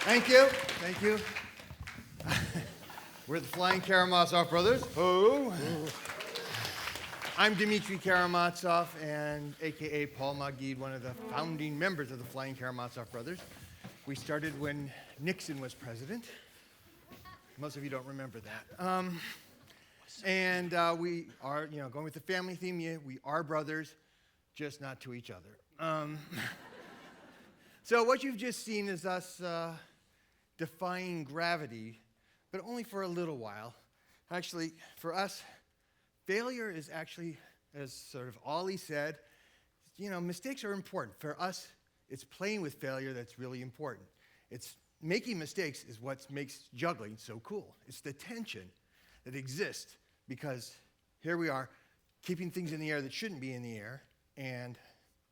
Thank you. Thank you. We're the Flying Karamazov brothers. Oh. I'm Dmitry Karamazov, and a.k.a. Paul Magid, one of the founding members of the Flying Karamazov brothers. We started when Nixon was president. Most of you don't remember that. We are, going with the family theme, we are brothers, just not to each other. So what you've just seen is us defying gravity, but only for a little while. Actually, for us, failure is actually, as sort of Ollie said, mistakes are important. For us, it's playing with failure that's really important. It's making mistakes is what makes juggling so cool. It's the tension that exists because here we are, keeping things in the air that shouldn't be in the air, and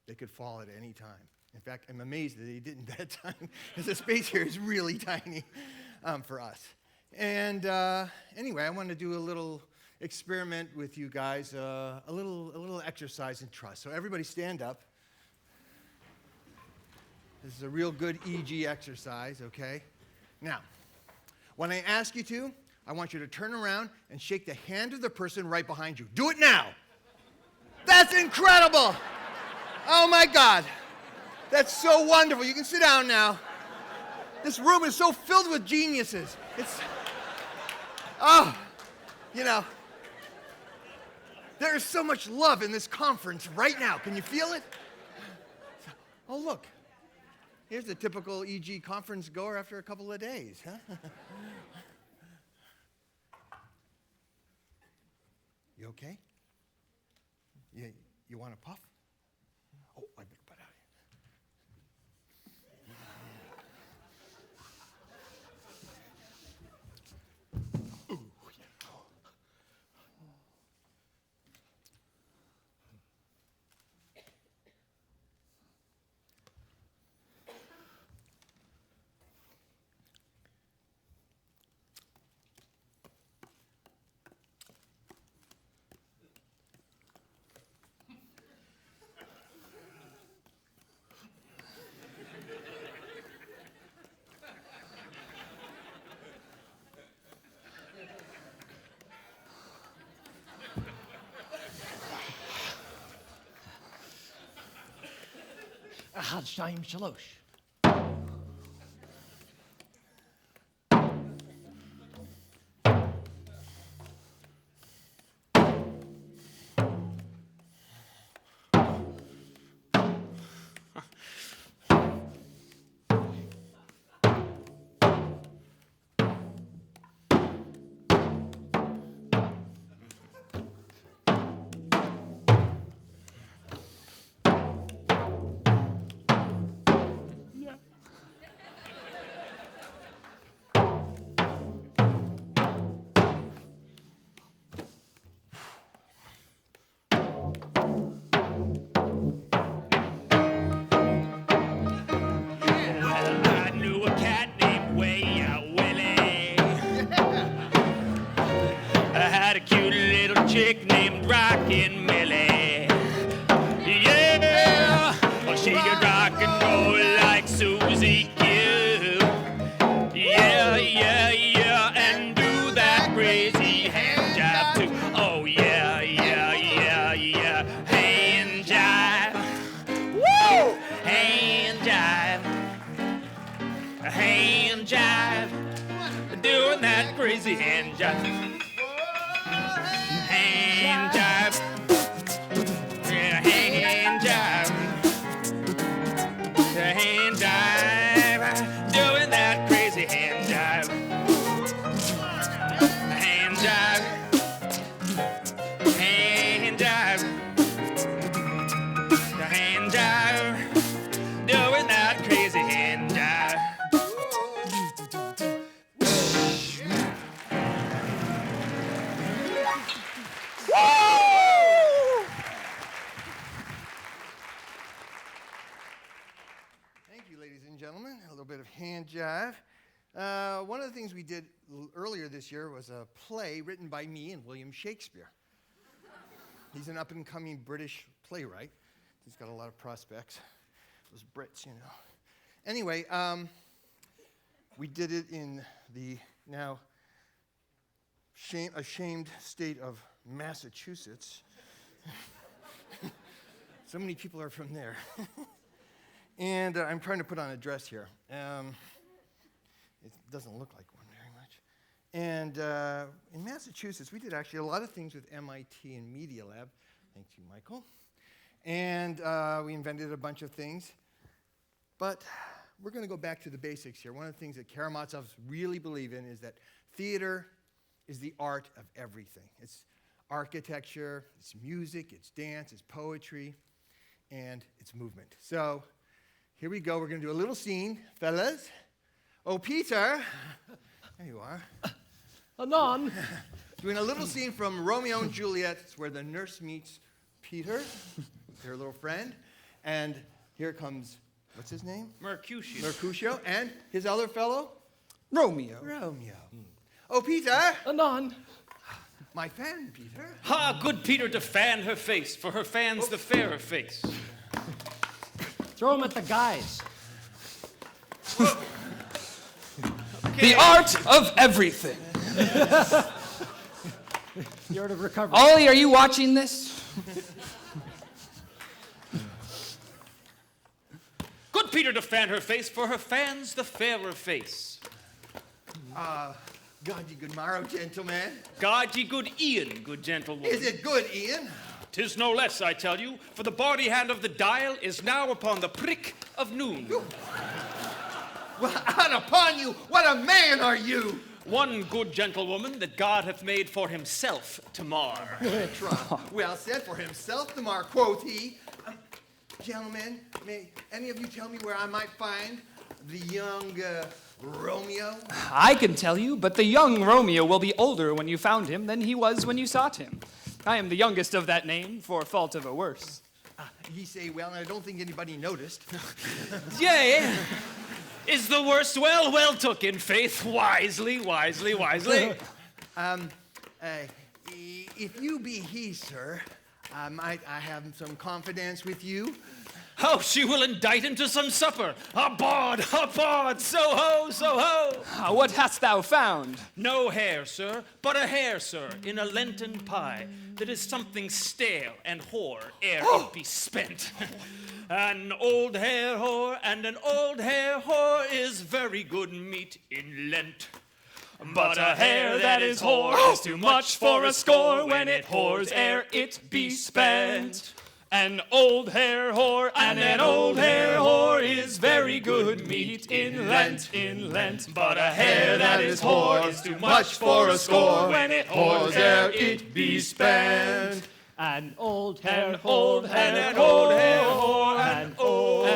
they could fall at any time. In fact, I'm amazed that they didn't that time, because the space here is really tiny for us. And anyway, I want to do a little experiment with you guys, a little exercise in trust. So everybody stand up. This is a real good EG exercise, okay? Now, when I ask you to, I want you to turn around and shake the hand of the person right behind you. Do it now. That's incredible. Oh my God. That's so wonderful. You can sit down now. This room is so filled with geniuses. There is so much love in this conference right now. Can you feel it? Oh, look. Here's the typical EG conference goer after a couple of days, huh? You okay? You want a puff? Oh, I better put out here. Ooh, yeah. אחד, שתיים, שלוש. crazy hand jive. Hand jive. Yeah, hand jive. The hand jive. Doing that crazy hand jive. Hand jive. Hand jive. The hand jive. Doing that crazy hand jive. Thank you, ladies and gentlemen. A little bit of hand jive. One of the things we did earlier this year was a play written by me and William Shakespeare. He's an up-and-coming British playwright. He's got a lot of prospects. Those Brits, you know. Anyway, we did it in the now ashamed state of Massachusetts. So many people are from there. And I'm trying to put on a dress here. It doesn't look like one very much. And in Massachusetts, we did actually a lot of things with MIT and Media Lab. Thank you, Michael. And we invented a bunch of things. But we're going to go back to the basics here. One of the things that Karamazovs really believe in is that theater is the art of everything. It's architecture, it's music, it's dance, it's poetry, and it's movement. So here we go. We're going to do a little scene, fellas. Oh, Peter. There you are. Anon. Doing a little scene from Romeo and Juliet. It's where the nurse meets Peter, their little friend. And here comes, what's his name? Mercutio. Mercutio. And his other fellow? Romeo. Romeo. Oh, Peter. Anon. My fan, Peter. Ha, good Peter to fan her face, for her fan's the fairer face. Throw him at the guys. The art of everything. The art of recovery. Ollie, are you watching this? Good Peter to fan her face, for her fan's the fairer face. God, ye good morrow, gentlemen. God ye good Ian, good gentlewoman. Is it good, Ian? 'Tis no less, I tell you, for the body hand of the dial is now upon the prick of noon. Well, out upon you, what a man are you! One good gentlewoman that God hath made for himself to mar. Well said, for himself the mark, quoth he. Gentlemen, may any of you tell me where I might find the young Romeo? I can tell you, but the young Romeo will be older when you found him than he was when you sought him. I am the youngest of that name, for fault of a worse. Ye say well, and I don't think anybody noticed. Yea, is the worst well took in faith, wisely. If you be he, sir, might I have some confidence with you? Oh, she will indict him to some supper. Abod, so ho. What hast thou found? No hair, sir, but a hair, sir, in a Lenten pie that is something stale and hoar ere it be spent. An old hair whore and an old hair whore is very good meat in Lent. But a hair that is whore is too much for a score when it whores ere it be spent. An old hair whore and an old hair whore is very good meat in Lent. But a hair that is whore is too much for a score when it whores ere it be spent. An old hair Old and an old hair whore and old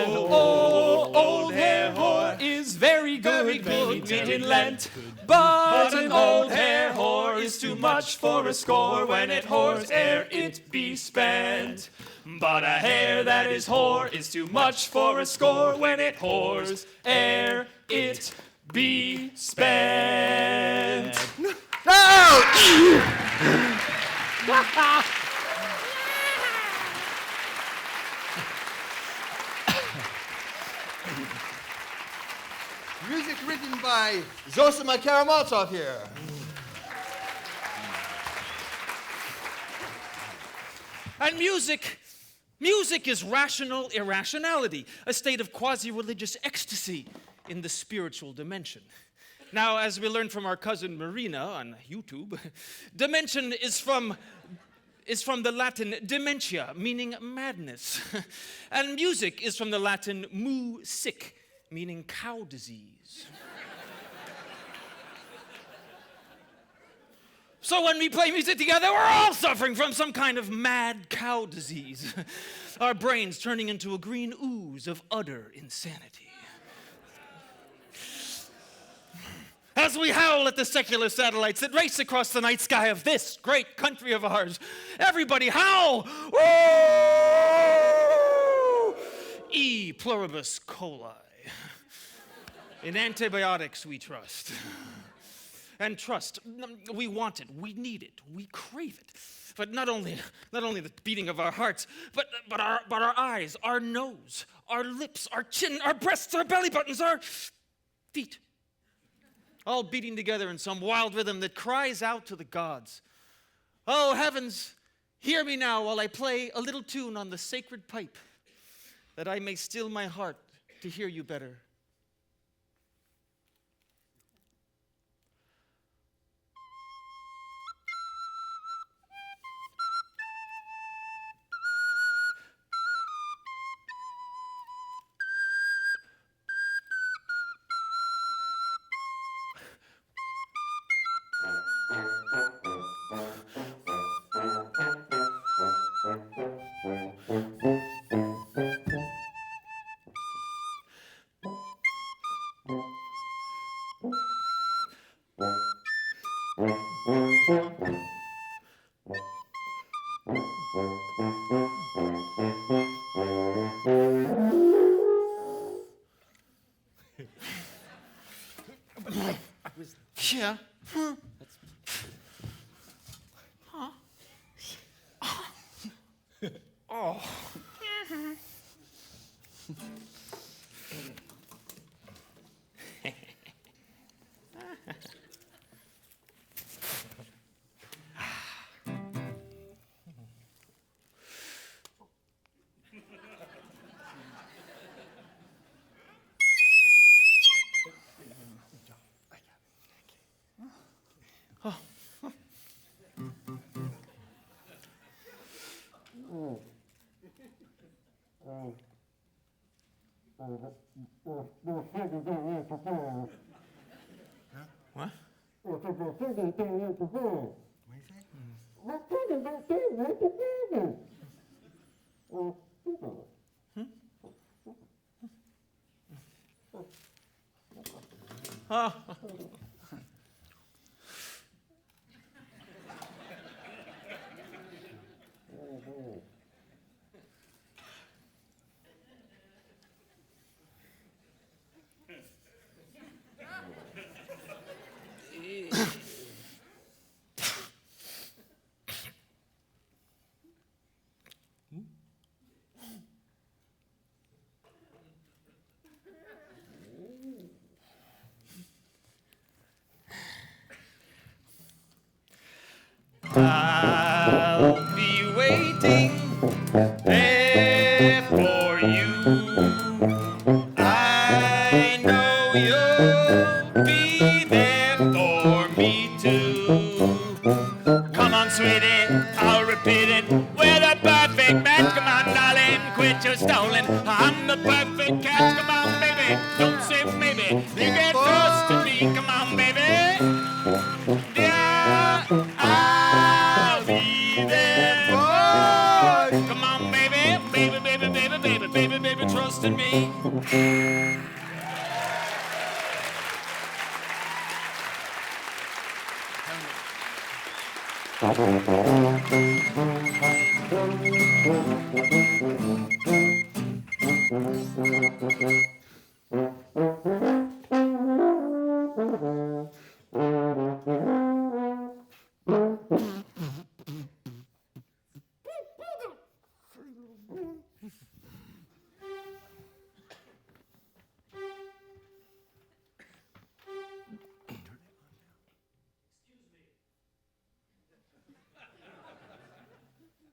hair whore Is very good meat in Lent. but An old hair whore is too much for a score when it whores ere it be spent. But a hair that is whore is too much for a score when it whores ere it be spent. Music written by Zosima Karamazov here. And music is rational irrationality, a state of quasi-religious ecstasy in the spiritual dimension. Now, as we learned from our cousin Marina on YouTube, dimension is from the Latin dementia, meaning madness. And music is from the Latin mu-sic, meaning cow disease. So when we play music together, we're all suffering from some kind of mad cow disease. Our brains turning into a green ooze of utter insanity. As we howl at the secular satellites that race across the night sky of this great country of ours, everybody howl! Woo! E pluribus coli. In antibiotics we trust. And trust, we want it, we need it, we crave it. But not only the beating of our hearts, but our eyes, our nose, our lips, our chin, our breasts, our belly buttons, our feet. All beating together in some wild rhythm that cries out to the gods. Oh, heavens, hear me now while I play a little tune on the sacred pipe, that I may still my heart to hear you better. Yeah. Huh. Huh. Oh. What? What do you say? Oh. I'll be waiting there for you. I know you'll be there for me too. Come on, sweetie, I'll repeat it. We're the perfect match. Come on, darling, quit your stalling. I'm the perfect catch. Come on, baby, don't say maybe. You get close to me. Come on, baby. Yeah, I'll be there. Come on, baby, baby, baby, baby, baby, baby, baby, trust in me.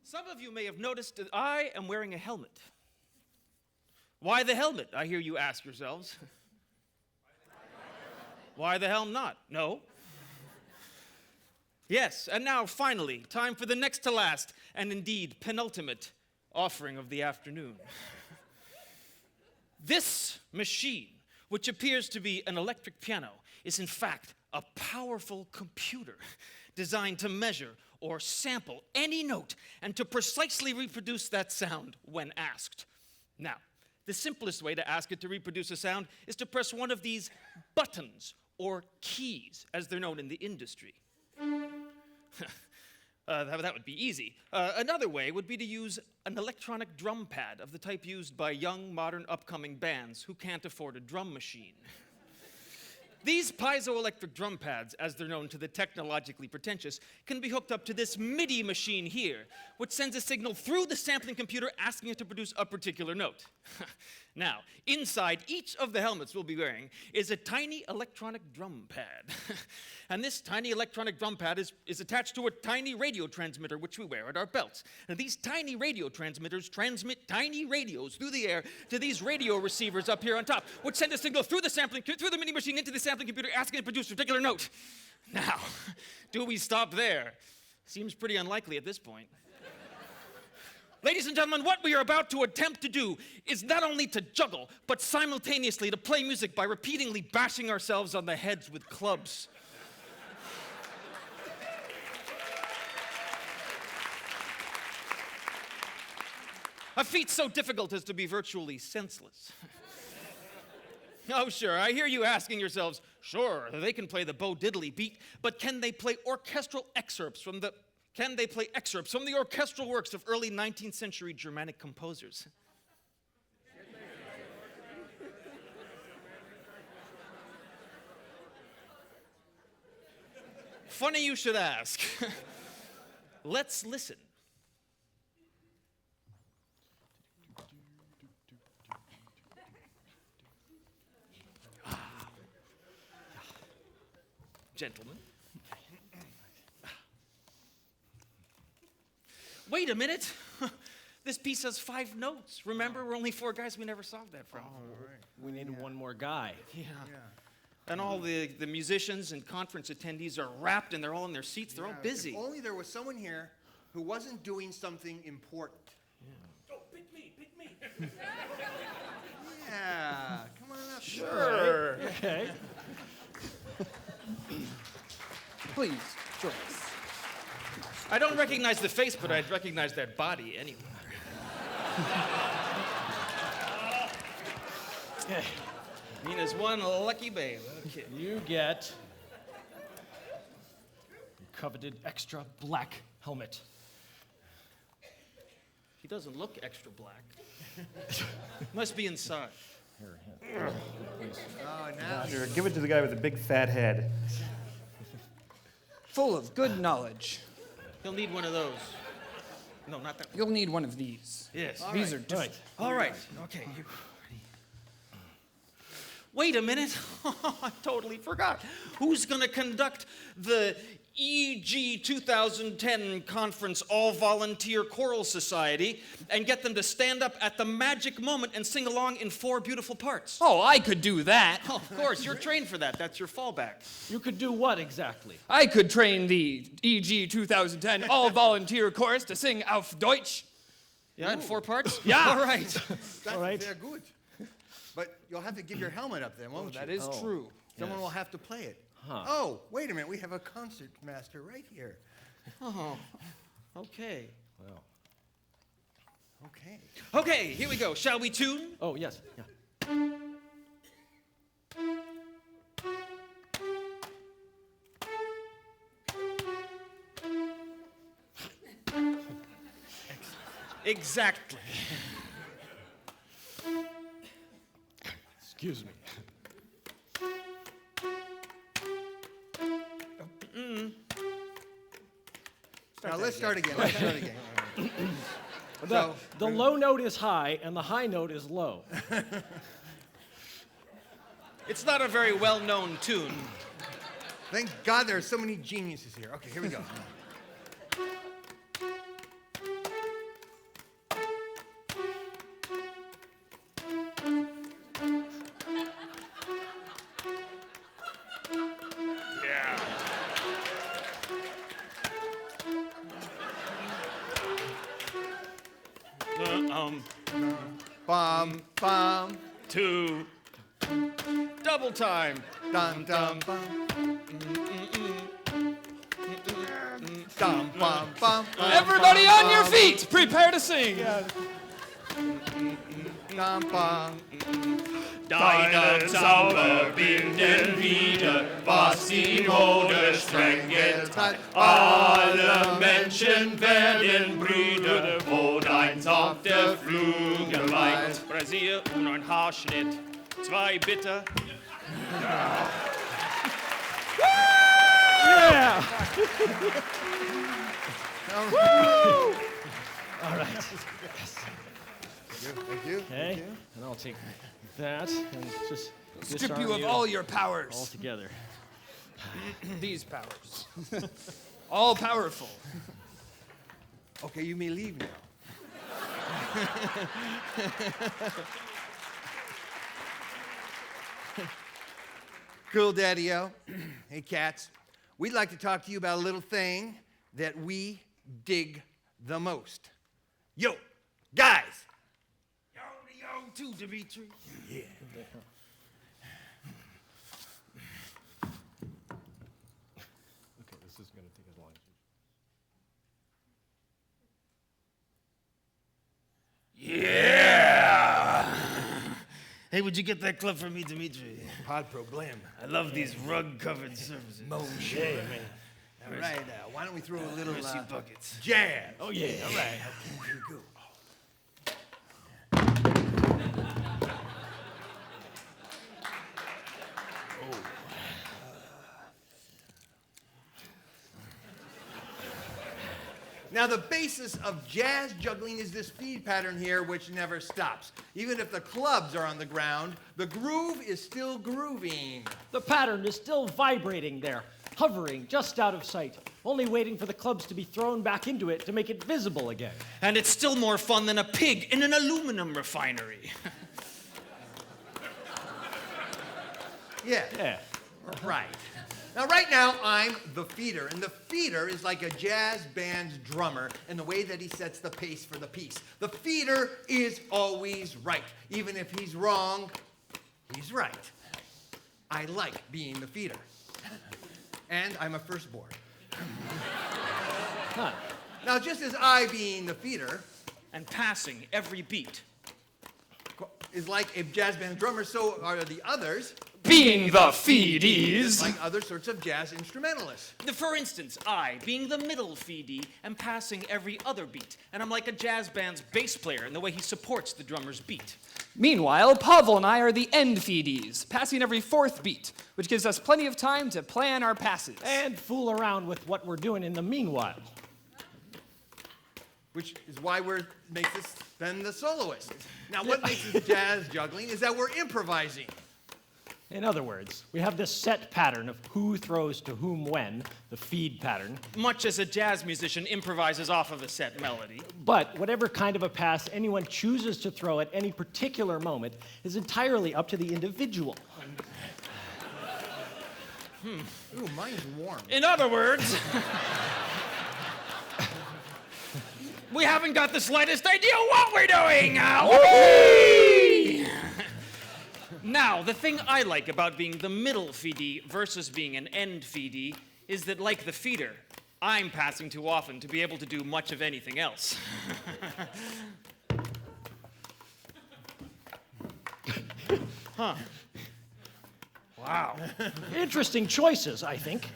Some of you may have noticed that I am wearing a helmet. Why the helmet, I hear you ask yourselves. Why the hell not? No. Yes, and now finally, time for the next to last, and indeed penultimate offering of the afternoon. This machine, which appears to be an electric piano, is in fact a powerful computer designed to measure or sample any note and to precisely reproduce that sound when asked. Now, the simplest way to ask it to reproduce a sound is to press one of these buttons, or keys, as they're known in the industry. That would be easy. Another way would be to use an electronic drum pad of the type used by young, modern, upcoming bands who can't afford a drum machine. These piezoelectric drum pads, as they're known to the technologically pretentious, can be hooked up to this MIDI machine here, which sends a signal through the sampling computer asking it to produce a particular note. Now, inside each of the helmets we'll be wearing is a tiny electronic drum pad. And this tiny electronic drum pad is attached to a tiny radio transmitter which we wear at our belts. And these tiny radio transmitters transmit tiny radios through the air to these radio receivers up here on top, which send a signal through the MIDI machine into the sampling computer asking it to produce a particular note. Now, do we stop there? Seems pretty unlikely at this point. Ladies and gentlemen, what we are about to attempt to do is not only to juggle, but simultaneously to play music by repeatedly bashing ourselves on the heads with clubs. A feat so difficult as to be virtually senseless. Oh, sure, I hear you asking yourselves, sure, they can play the Bo Diddley beat, but can they play excerpts from the orchestral works of early 19th century Germanic composers? Funny you should ask. Let's listen. Gentlemen. Wait a minute. This piece has 5 notes. Remember, we're only 4 guys. We never solved that problem. We need one more guy. Yeah. And all the musicians and conference attendees are wrapped, and they're all in their seats. They're all busy. If only there was someone here who wasn't doing something important. Oh, pick me. Yeah, come on up. Sure. Okay. Please, join us. I don't recognize the face, but I'd recognize that body anywhere. Okay. Nina's one lucky babe. Okay. You get your coveted extra black helmet. He doesn't look extra black. Must be inside. Oh, now. Sure, give it to the guy with the big fat head. Full of good knowledge. He'll need one of those. No, not that one. You'll need one of these. Yes. These are just... All right. Okay. Wait a minute. I totally forgot. Who's going to conduct the EG 2010 conference all-volunteer choral society and get them to stand up at the magic moment and sing along in 4 beautiful parts? Oh, I could do that. Oh, of course, you're trained for that. That's your fallback. You could do what exactly? I could train the EG 2010 all-volunteer chorus to sing Auf Deutsch. Yeah, in 4 parts? Yeah. All right. That's All right. very good. But you'll have to give your helmet up then, won't you? That is true. Someone will have to play it. Oh, wait a minute. We have a concert master right here. Oh, okay. Okay. Okay, here we go. Shall we tune? Oh, yes. Yeah. Exactly. Excuse me. Now let's start again. Let's start again. The low note is high and the high note is low. It's not a very well-known tune. Thank God there are so many geniuses here. Okay, here we go. Bum, bum, 2. Double time. dum, dum, bum. Dum, bum, bum, bum, Everybody bum, on your bum, feet, prepare to sing. Dum, bum. Deine Zauberbinden wieder, was ihn oder strenget hat. Alle Menschen werden Brüder, wo dein sanfter Flügel weint. Brasier und ein Haarschnitt, 2 bitte. Yeah! Thank you. Okay, and I'll take that and just Strip disarm you of all your powers. all together. These powers. All powerful. Okay, you may leave now. Cool, Daddy-O. Hey, cats. We'd like to talk to you about a little thing that we dig the most. Yo, guys. Yo, too, Dimitri. Yeah. Okay, this is going to take as long as Yeah! Hey, would you get that club for me, Dimitri? Pod problem. I love these rug-covered surfaces. Yeah, man. All right, why don't we throw a little Mercy buckets. jazz? Oh, yeah, all right. Here we go. Now, the basis of jazz juggling is this feed pattern here, which never stops. Even if the clubs are on the ground, the groove is still grooving. The pattern is still vibrating there, hovering just out of sight, only waiting for the clubs to be thrown back into it to make it visible again. And it's still more fun than a pig in an aluminum refinery. Yeah, Yeah. right. Now, right now, I'm the feeder, and the feeder is like a jazz band's drummer in the way that he sets the pace for the piece. The feeder is always right. Even if he's wrong, he's right. I like being the feeder. And I'm a firstborn. Huh. Now, just as I being the feeder And passing every beat. is like a jazz band drummer, so are the others, Being the feedies. like other sorts of jazz instrumentalists. For instance, I, being the middle feedy, am passing every other beat. And I'm like a jazz band's bass player in the way he supports the drummer's beat. Meanwhile, Pavel and I are the end feedies, passing every 4th beat, which gives us plenty of time to plan our passes. And fool around with what we're doing in the meanwhile. Which is why makes us then the soloist. Now, what makes us jazz juggling is that we're improvising. In other words, we have this set pattern of who throws to whom when, the feed pattern, Much as a jazz musician improvises off of a set melody. but whatever kind of a pass anyone chooses to throw at any particular moment is entirely up to the individual. Ooh, mine's warm. In other words, we haven't got the slightest idea what we're doing. Whoopee! Now, the thing I like about being the middle feedy versus being an end feedy is that, like the feeder, I'm passing too often to be able to do much of anything else. Wow. Interesting choices, I think.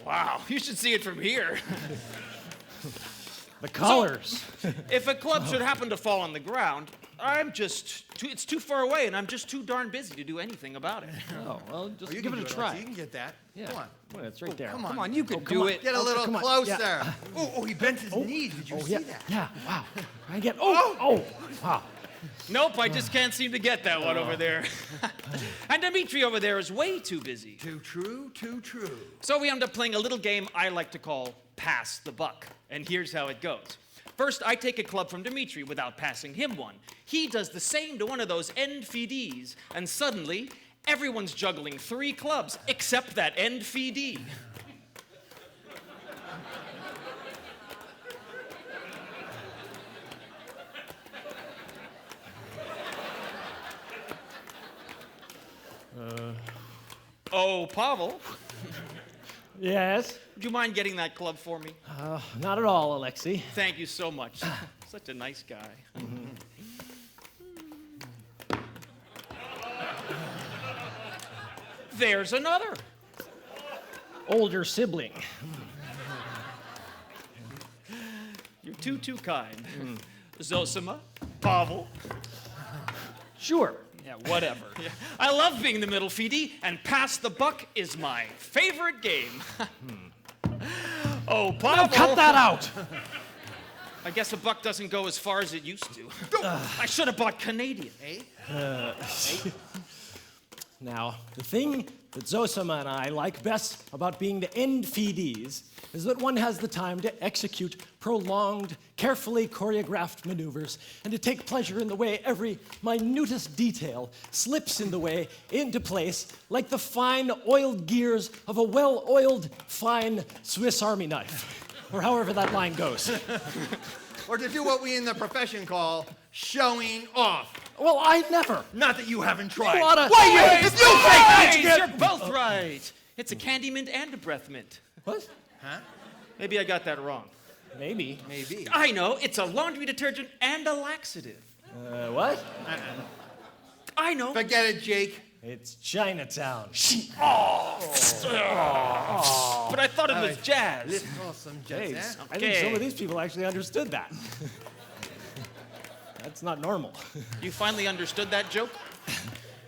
Wow, you should see it from here. The colors. If a club should happen to fall on the ground, it's too far away and I'm just too darn busy to do anything about it. Oh, well, just Oh, you give can it a do try. You can get that. Yeah. Come on. Well, it's right there. Come Come on, you could do on. it. Get a little come on. closer. Yeah. Oh, he bent his knees. Did you Oh, see yeah. that? Yeah, wow. I get, oh, wow. Nope, I just can't seem to get that one over there. And Dimitri over there is way too busy. Too true, too true. So we end up playing a little game I like to call Pass the Buck. And here's how it goes. First, I take a club from Dimitri without passing him one. He does the same to one of those end feedees, and suddenly, everyone's juggling 3 clubs except that end feedee. Oh, Pavel, Yes? would you mind getting that club for me? Not at all, Alexei. Thank you so much. Such a nice guy. There's another. Older sibling. You're too kind. Zosima, Pavel. Sure. Yeah, whatever. Yeah. I love being the middle feedy, and pass the buck is my favorite game. Oh, Pavel. Cut that out! I guess a buck doesn't go as far as it used to. I should have bought Canadian, eh? Now, the thing that Zosima and I like best about being the end feedees is that one has the time to execute prolonged, carefully choreographed maneuvers and to take pleasure in the way every minutest detail slips in the way into place like the fine oiled gears of a well-oiled, fine Swiss Army knife, or however that line goes. Or to do what we in the profession call showing off. Well, I never. Not that you haven't tried. A lot of- Wait, if you think that you You're both right. It's a candy mint and a breath mint. What? Maybe I got that wrong. Maybe. Maybe. I know, it's a laundry detergent and a laxative. What? I know. Forget it, Jake. It's Chinatown. But I thought it was jazz. Let's call some Hey, jazz, I think some of these people actually understood that. That's not normal. You finally understood that joke?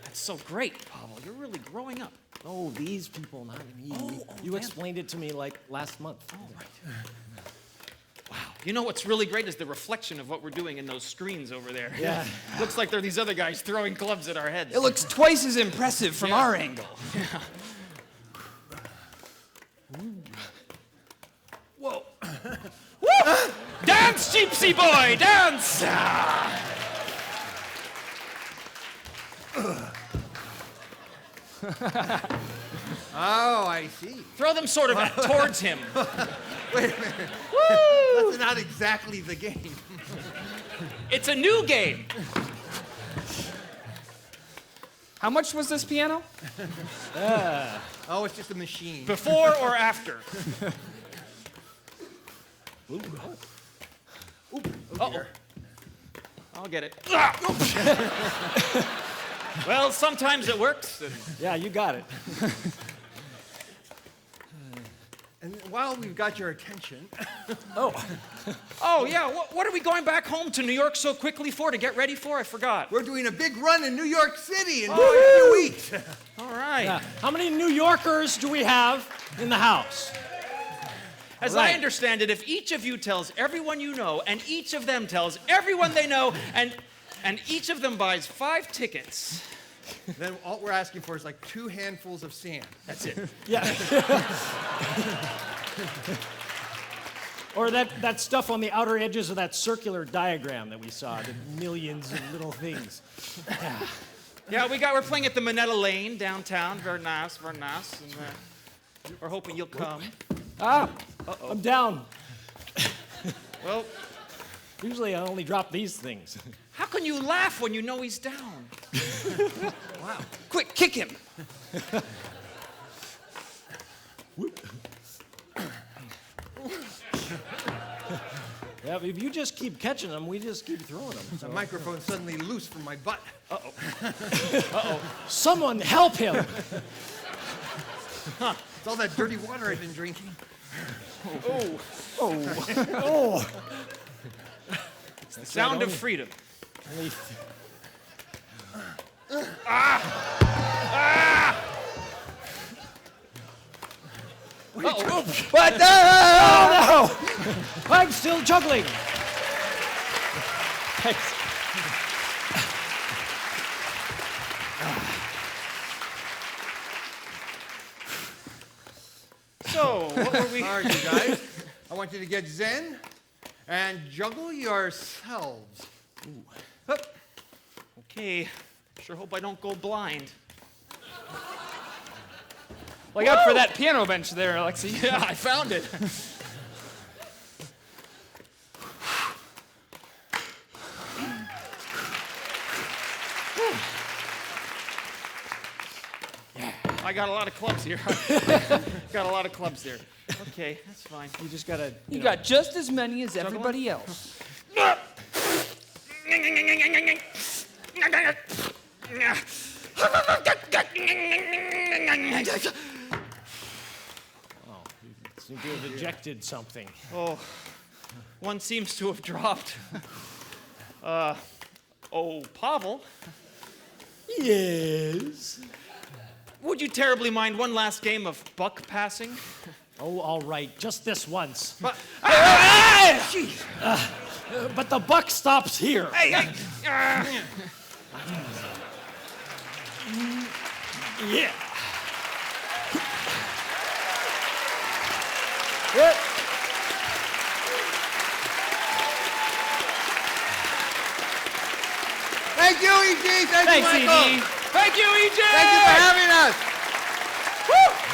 That's so great, Pavel. You're really growing up. Oh, these people, not me. You explained it to me like last month. Wow. You know what's really great is the reflection of what we're doing in those screens over there. Yeah. Looks like they're these other guys throwing clubs at our heads. It looks twice as impressive from our angle. Whoa. Dance, gypsy boy, dance! Oh, I see. Throw them sort of towards him. Wait a minute. That's not exactly the game. It's a new game. How much was this piano? Oh, it's just a machine. Before or after? Uh-oh. I'll get it. Well, sometimes it works. And Yeah, you got it. And while we've got your attention, oh, yeah, what are we going back home to New York so quickly for, to get ready for? I forgot. we're doing a big run in New York City in just a few weeks. All right. Yeah. How many New Yorkers do we have in the house? As Right. I understand it, if each of you tells everyone you know, and each of them tells everyone they know, and each of them buys 5 tickets, Then all we're asking for is like 2 handfuls of sand. that's it. Yeah. Or that stuff on the outer edges of that circular diagram that we saw, the millions of little things. Yeah, we're playing at the Minetta Lane downtown. Very nice, very nice. And we're hoping you'll come. I'm down. Well, Usually I only drop these things. how can you laugh when you know he's down? Quick, kick him. Yeah, if you just keep catching them, we just keep throwing them. The microphone's suddenly loose from my butt. Someone help him! It's all that dirty water I've been drinking. Oh, The sound of freedom. What? no! I'm still juggling. Thanks. So, what were we? All right, you guys. I want you to get zen and juggle yourselves. Hup. Okay, sure hope I don't go blind. Look out for that piano bench there, Alexei. Yeah, I found it. I I got a lot of clubs here. Got a lot of clubs there. Okay, that's fine. You just gotta. You got just as many as everybody else. Seem to have ejected something. Oh, one seems to have dropped. Pavel, Yes. would you terribly mind one last game of buck passing? Oh, all right. Just this once. But, But the buck stops here. Yeah. Thank you, EG. Thank Thanks, you, Michael. EG. Thank you, EJ. Thank you for having us. Woo!